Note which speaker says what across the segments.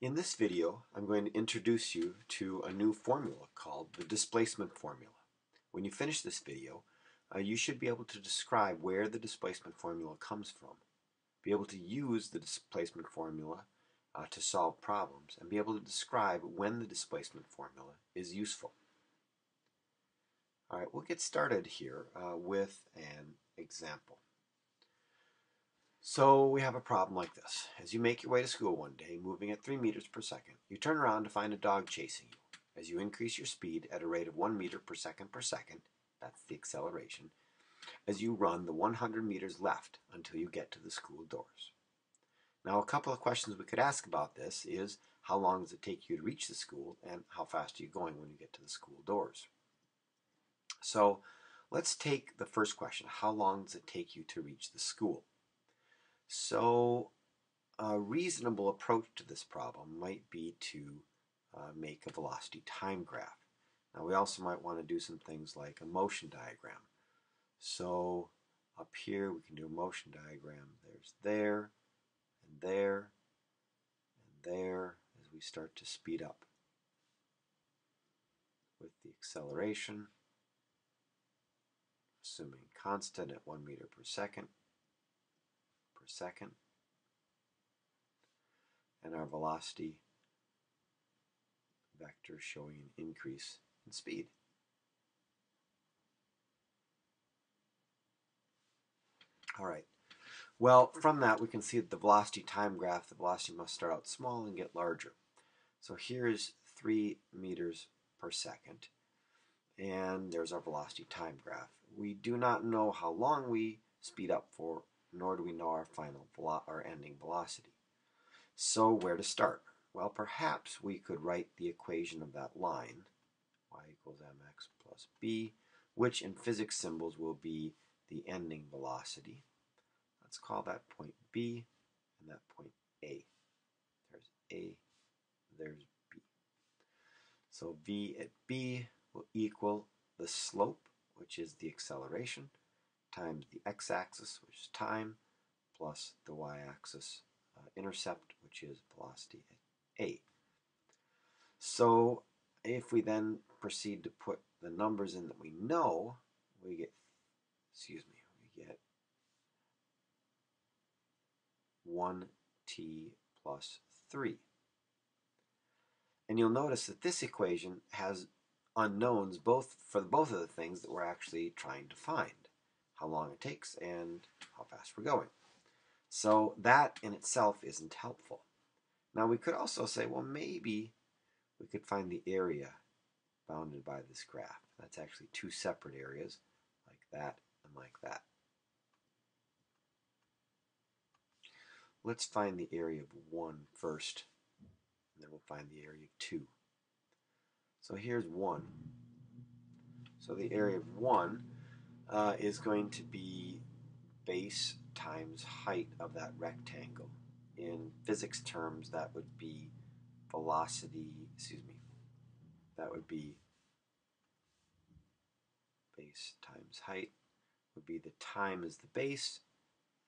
Speaker 1: In this video, I'm going to introduce you to a new formula called the displacement formula. When you finish this video, you should be able to describe where the displacement formula comes from, be able to use the displacement formula to solve problems, and be able to describe when the displacement formula is useful. All right, we'll get started here with an example. So we have a problem like this. As you make your way to school one day, moving at 3 meters per second, you turn around to find a dog chasing you. As you increase your speed at a rate of 1 meter per second, that's the acceleration, as you run the 100 meters left until you get to the school doors. Now, a couple of questions we could ask about this is, how long does it take you to reach the school, and how fast are you going when you get to the school doors? So let's take the first question. How long does it take you to reach the school? So a reasonable approach to this problem might be to make a velocity time graph. Now we also might want to do some things like a motion diagram. So up here we can do a motion diagram. There's there, and there, and there as we start to speed up with the acceleration, assuming constant at 1 meter per second, and our velocity vector showing an increase in speed. All right. Well, from that we can see that the velocity time graph, the velocity must start out small and get larger. So here's 3 meters per second, and there's our velocity time graph. We do not know how long we speed up for, nor do we know our final or ending velocity. So where to start? Well, perhaps we could write the equation of that line, y equals mx plus b, which in physics symbols will be the ending velocity. Let's call that point B and that point A. There's A, there's B. So V at B will equal the slope, which is the acceleration, times the x-axis, which is time, plus the y-axis intercept, which is velocity at A. So if we then proceed to put the numbers in that we know, we get 1t plus 3. And you'll notice that this equation has unknowns for both of the things that we're actually trying to find, how long it takes and how fast we're going. So that in itself isn't helpful. Now we could also say, well, maybe we could find the area bounded by this graph. That's actually two separate areas, like that and like that. Let's find the area of 1 first, and then we'll find the area of 2. So here's 1. So the area of 1 is going to be base times height of that rectangle. In physics terms, that would be that would be base times height, would be the time as the base,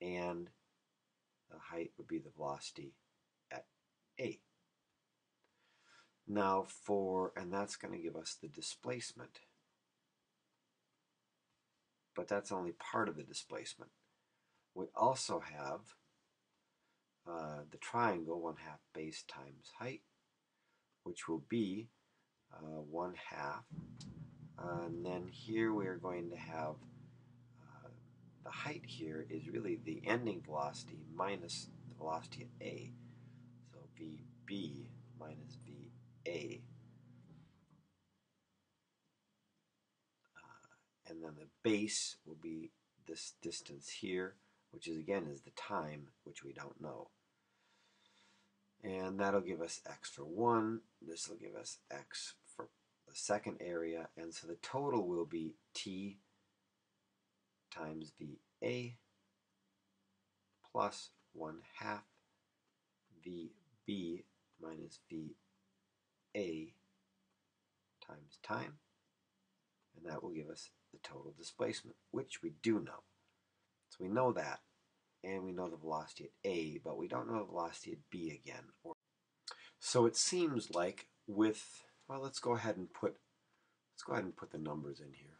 Speaker 1: and the height would be the velocity at A. Now and that's going to give us the displacement. But that's only part of the displacement. We also have the triangle 1/2 base times height, which will be 1/2. And then here we are going to have the height here is really the ending velocity minus the velocity at A. So VB minus VA. And then the base will be this distance here, which is again is the time, which we don't know. And that'll give us x for 1. This will give us x for the second area. And so the total will be t times VA plus 1/2 VB minus VA times time. And that will give us the total displacement, which we do know. So we know that, and we know the velocity at A, but we don't know the velocity at B again. So it seems like well, let's go ahead and put the numbers in here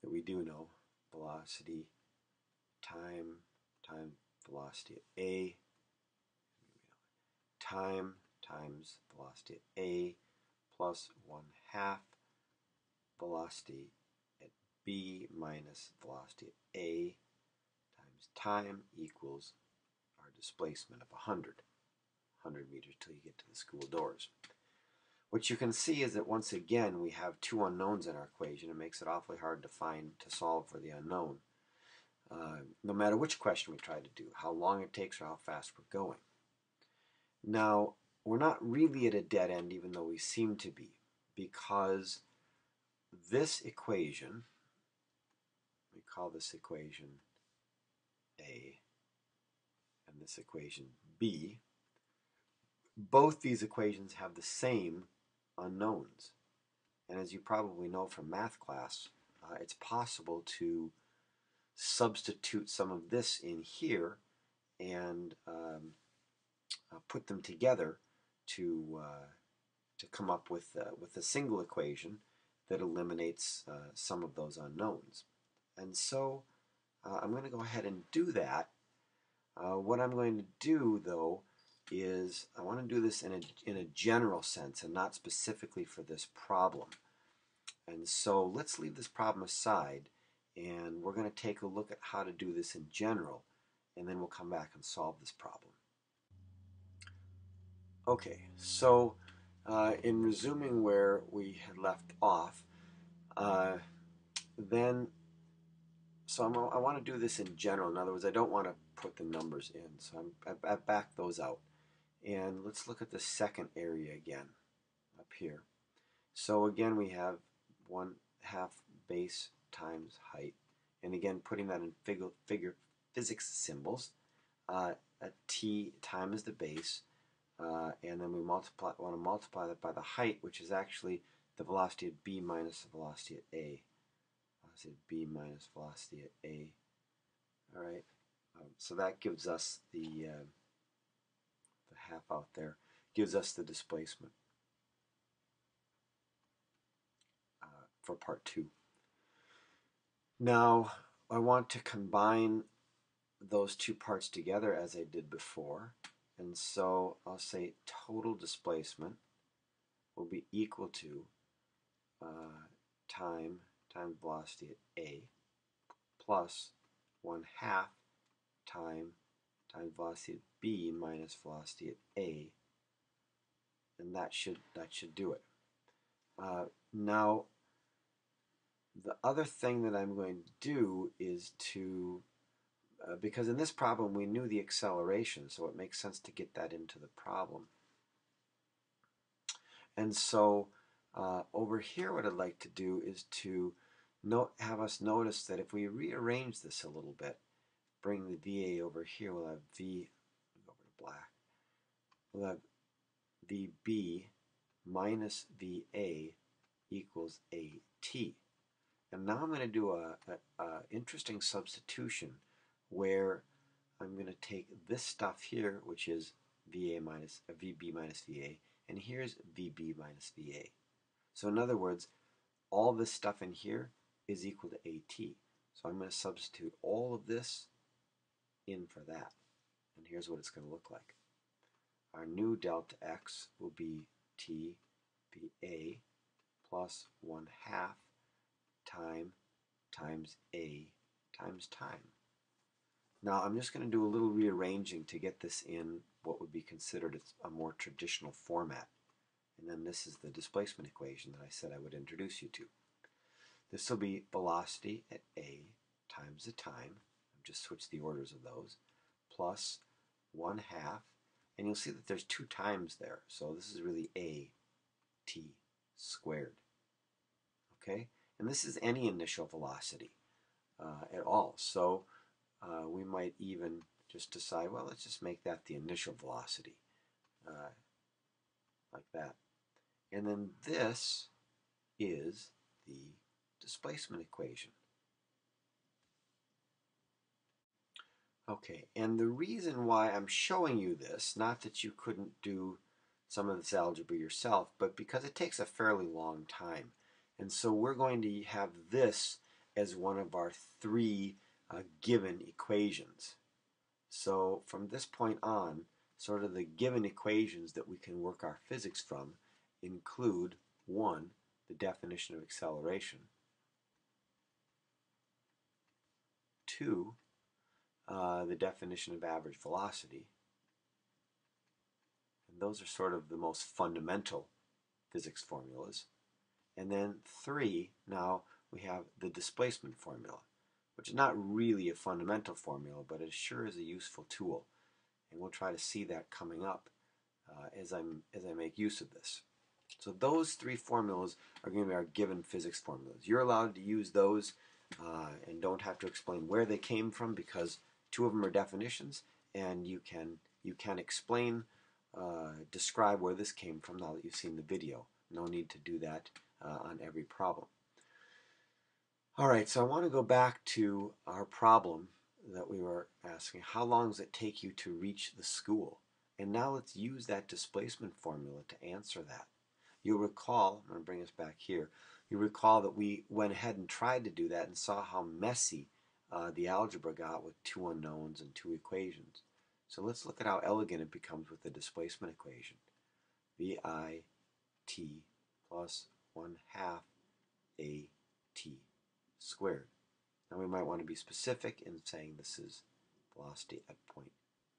Speaker 1: that we do know. Velocity times velocity at A, time times velocity at A plus 1/2 velocity at B minus velocity at A times time equals our displacement of 100 meters till you get to the school doors. What you can see is that once again we have two unknowns in our equation. It makes it awfully hard to solve for the unknown. No matter which question we try to do, how long it takes or how fast we're going. Now, we're not really at a dead end, even though we seem to be, because this equation, we call this equation A, and this equation B, both these equations have the same unknowns. And as you probably know from math class, it's possible to substitute some of this in here and put them together to come up with a single equation that eliminates some of those unknowns. And so I'm going to go ahead and do that. What I'm going to do, though, is I want to do this in a general sense and not specifically for this problem. And so let's leave this problem aside, and we're going to take a look at how to do this in general, and then we'll come back and solve this problem. Okay, so in resuming where we had left off, I want to do this in general. In other words, I don't want to put the numbers in, so I back those out. And let's look at the second area again, up here. So again, we have 1/2 base times height. And again, putting that in physics symbols, a t times the base, and then we want to multiply that by the height, which is actually the velocity at B minus the velocity at A. Velocity at B minus velocity at A. All right, so that gives us the half out there, gives us the displacement for part 2. Now, I want to combine those two parts together as I did before. And so I'll say total displacement will be equal to time times velocity at A plus 1/2 time times velocity at B minus velocity at A. And that should do it. Now, the other thing that I'm going to do is to, because in this problem we knew the acceleration, so it makes sense to get that into the problem. And so over here what I'd like to do is to have us notice that if we rearrange this a little bit, bring the VA over here, we'll have V, over to black, we'll have VB minus VA equals AT. And now I'm going to do a interesting substitution where I'm going to take this stuff here, which is VB minus VA, and here's VB minus VA. So in other words, all this stuff in here is equal to AT. So I'm going to substitute all of this in for that. And here's what it's going to look like. Our new delta x will be T VA plus 1/2 time times A times time. Now I'm just going to do a little rearranging to get this in what would be considered a more traditional format. And then this is the displacement equation that I said I would introduce you to. This will be velocity at A times the time. I've just switched the orders of those. Plus 1/2. And you'll see that there's 2 times there. So this is really AT squared. Okay? And this is any initial velocity at all. So we might even just decide, well, let's just make that the initial velocity, like that. And then this is the displacement equation. Okay, and the reason why I'm showing you this, not that you couldn't do some of this algebra yourself, but because it takes a fairly long time. And so we're going to have this as one of our three given equations. So from this point on, sort of the given equations that we can work our physics from include, 1, the definition of acceleration, 2, the definition of average velocity, and those are sort of the most fundamental physics formulas. And then 3, now we have the displacement formula, which is not really a fundamental formula, but it sure is a useful tool. And we'll try to see that coming up as I make use of this. So those 3 formulas are going to be our given physics formulas. You're allowed to use those and don't have to explain where they came from, because 2 of them are definitions, and you can explain, describe where this came from now that you've seen the video. No need to do that on every problem. All right, so I want to go back to our problem that we were asking. How long does it take you to reach the school? And now let's use that displacement formula to answer that. You'll recall, I'm going to bring us back here, you recall that we went ahead and tried to do that and saw how messy the algebra got with 2 unknowns and 2 equations. So let's look at how elegant it becomes with the displacement equation. VIT plus 1/2 AT squared. Now we might want to be specific in saying this is velocity at point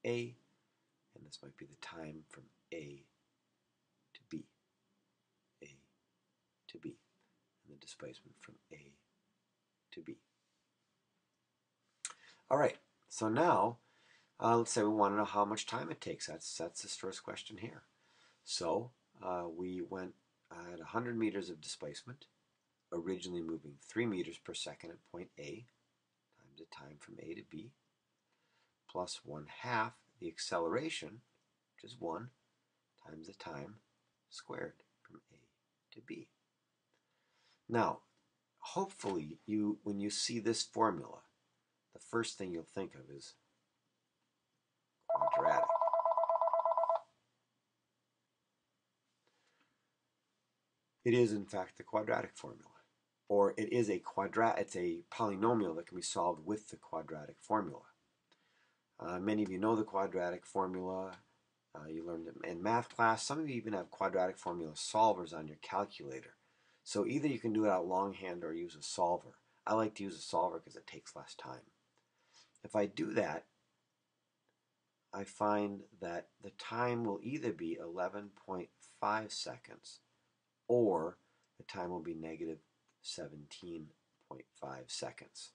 Speaker 1: A, and this might be the time from A to B. A to B, and the displacement from A to B. All right, so now let's say we want to know how much time it takes. That's this first question here. So we went at 100 meters of displacement, originally moving 3 meters per second at point A, times the time from A to B, plus 1/2 the acceleration, which is 1, times the time squared from A to B. Now, hopefully, when you see this formula, the first thing you'll think of is quadratic. It is, in fact, the quadratic formula. Or it is it's a polynomial that can be solved with the quadratic formula. Many of you know the quadratic formula. You learned it in math class. Some of you even have quadratic formula solvers on your calculator. So either you can do it out longhand or use a solver. I like to use a solver because it takes less time. If I do that, I find that the time will either be 11.5 seconds or the time will be negative 17.5 seconds.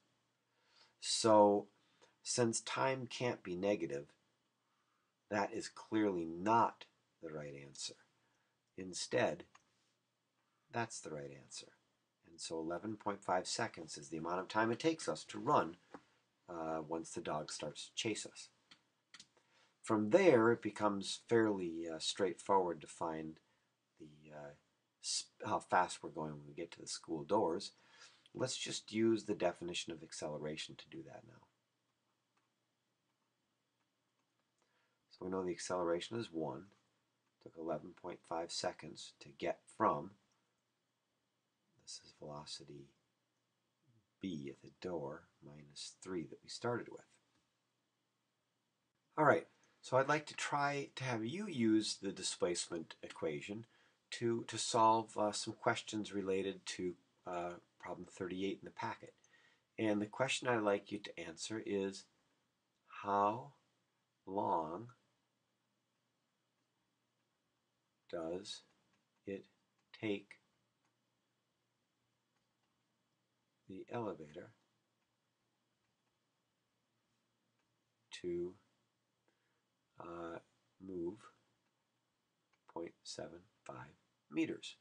Speaker 1: So since time can't be negative, that is clearly not the right answer. Instead, that's the right answer. And so 11.5 seconds is the amount of time it takes us to run once the dog starts to chase us. From there, it becomes fairly straightforward to find how fast we're going when we get to the school doors. Let's just use the definition of acceleration to do that now. So we know the acceleration is 1. It took 11.5 seconds to get from, this is velocity B at the door, minus 3 that we started with. All right, so I'd like to try to have you use the displacement equation to solve some questions related to problem 38 in the packet. And the question I'd like you to answer is, how long does it take the elevator to move 0.75 meters?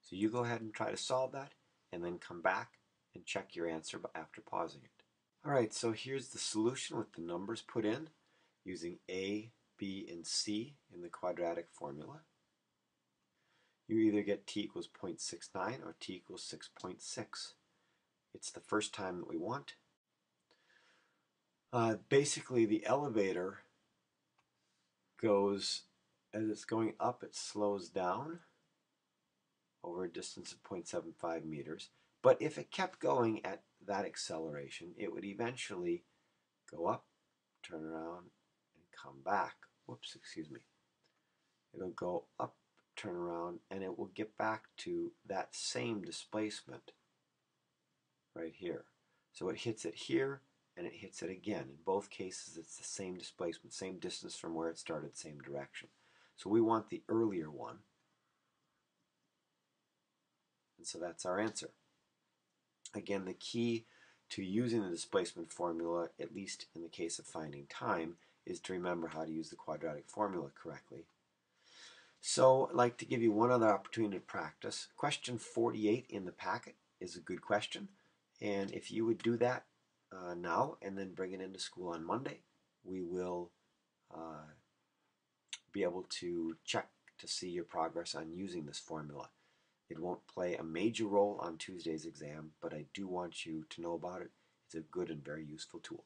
Speaker 1: So you go ahead and try to solve that, and then come back and check your answer after pausing it. All right, so here's the solution with the numbers put in using A, B, and C in the quadratic formula. You either get t equals 0.69 or t equals 6.6. It's the first time that we want. Basically, the elevator goes As it's going up, it slows down over a distance of 0.75 meters. But if it kept going at that acceleration, it would eventually go up, turn around, and come back. Whoops, excuse me. It'll go up, turn around, and it will get back to that same displacement right here. So it hits it here, and it hits it again. In both cases, it's the same displacement, same distance from where it started, same direction. So we want the earlier one. And so that's our answer. Again, the key to using the displacement formula, at least in the case of finding time, is to remember how to use the quadratic formula correctly. So I'd like to give you one other opportunity to practice. Question 48 in the packet is a good question. And if you would do that now and then bring it into school on Monday, we will be able to check to see your progress on using this formula. It won't play a major role on Tuesday's exam, but I do want you to know about it. It's a good and very useful tool.